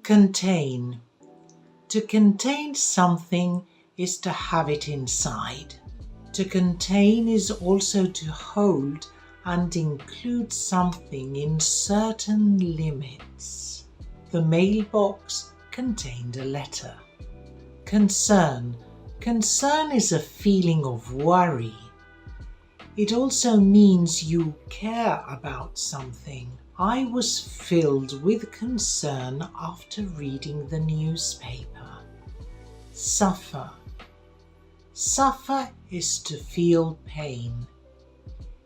Contain. To contain something is to have it inside. To contain is also to hold and include something in certain limits. The mailbox contained a letter. Concern. Concern is a feeling of worry. It also means you care about something. I was filled with concern after reading the newspaper. Suffer. Suffer is to feel pain.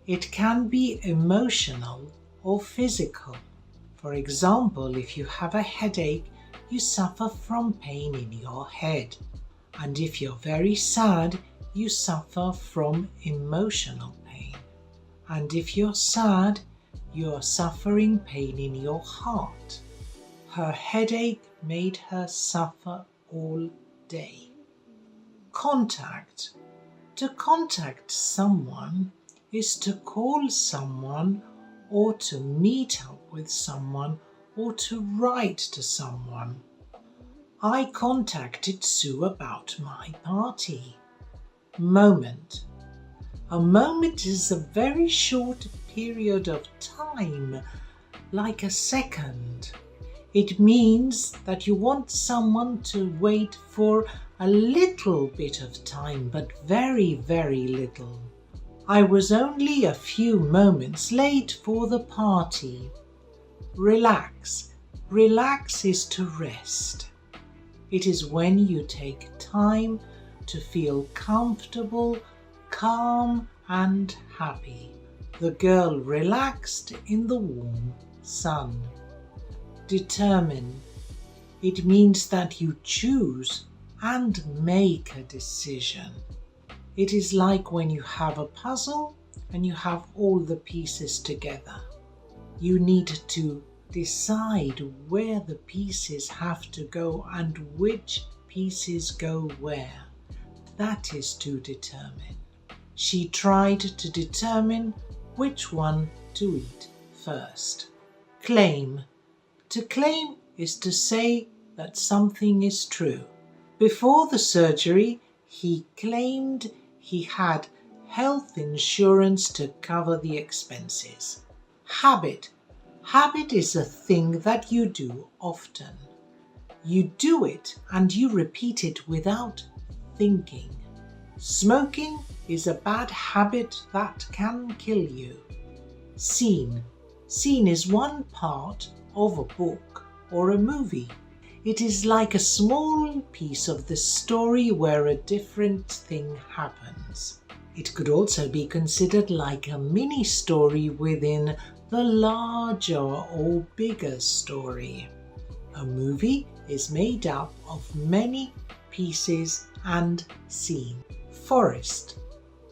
It can be emotional or physical. For example, if you have a headache, you suffer from pain in your head. And if you're very sad, you suffer from emotional pain. And if you're sad, you're suffering pain in your heart. Her headache made her suffer all day. Contact. To contact someone is to call someone or to meet up with someone or to write to someone. I contacted Sue about my party. Moment. A moment is a very short period of time, like a second. It means that you want someone to wait for a little bit of time, but very, very little. I was only a few moments late for the party. Relax. Relax is to rest. It is when you take time to feel comfortable, calm and happy. The girl relaxed in the warm sun. Determine. It means that you choose and make a decision. It is like when you have a puzzle and you have all the pieces together. You need to decide where the pieces have to go and which pieces go where. That is to determine. She tried to determine which one to eat first. Claim. To claim is to say that something is true. Before the surgery, he claimed he had health insurance to cover the expenses. Habit. Habit is a thing that you do often. You do it and you repeat it without thinking. Smoking is a bad habit that can kill you. Scene. Scene is one part of a book or a movie. It is like a small piece of the story where a different thing happens. It could also be considered like a mini story within the larger or bigger story. A movie is made up of many pieces and scene. Forest.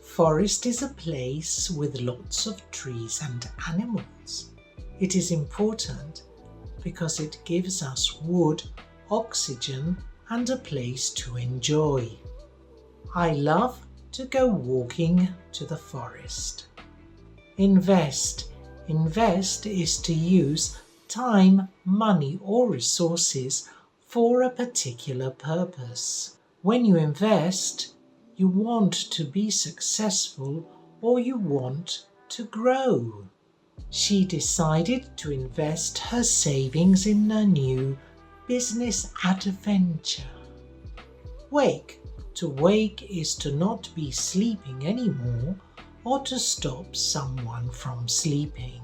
Forest is a place with lots of trees and animals. It is important because it gives us wood, oxygen and a place to enjoy. I love to go walking to the forest. Invest. Invest is to use time, money or resources for a particular purpose. When you invest, you want to be successful or you want to grow. She decided to invest her savings in a new business adventure. Wake. To wake is to not be sleeping anymore or to stop someone from sleeping.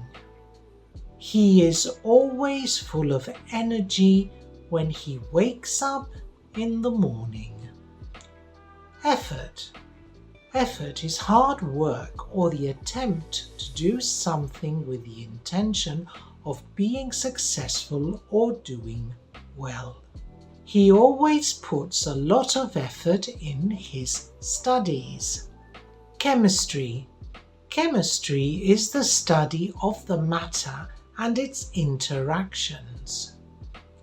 He is always full of energy when he wakes up in the morning. Effort. Effort is hard work or the attempt to do something with the intention of being successful or doing well. He always puts a lot of effort in his studies. Chemistry. Chemistry is the study of the matter and its interactions.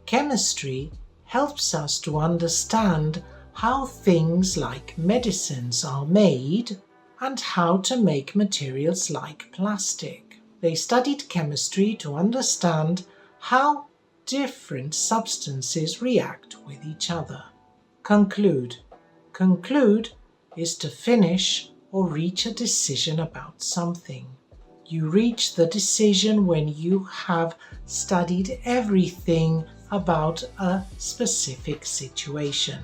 Chemistry helps us to understand how things like medicines are made and how to make materials like plastic. They studied chemistry to understand how different substances react with each other. Conclude. Conclude is to finish or reach a decision about something. You reach the decision when you have studied everything about a specific situation.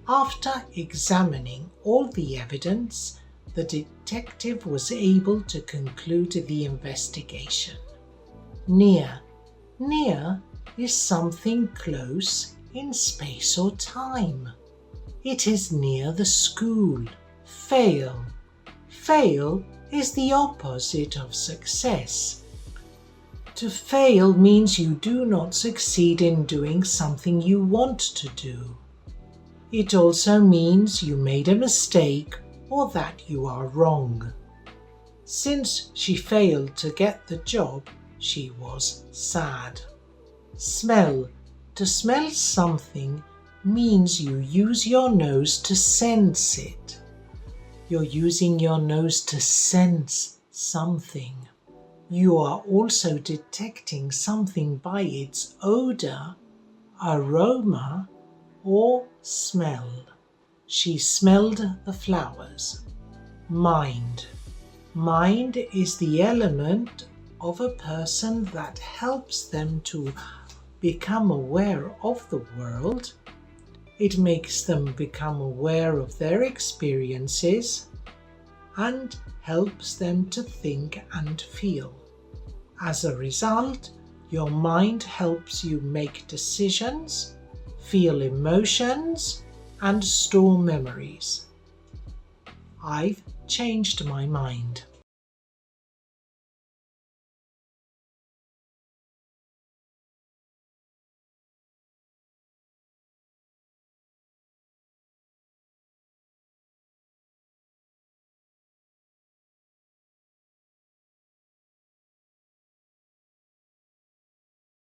After examining all the evidence, the detective was able to conclude the investigation. Near. Near is something close in space or time. It is near the school. Fail. Fail is the opposite of success. To fail means you do not succeed in doing something you want to do. It also means you made a mistake or that you are wrong. Since she failed to get the job, she was sad. Smell. To smell something means you use your nose to sense it. You're using your nose to sense something. You are also detecting something by its odor, aroma, or smell. She smelled the flowers. Mind. Mind is the element of a person that helps them to become aware of the world. It makes them become aware of their experiences and helps them to think and feel. As a result, your mind helps you make decisions, feel emotions, and store memories. I've changed my mind.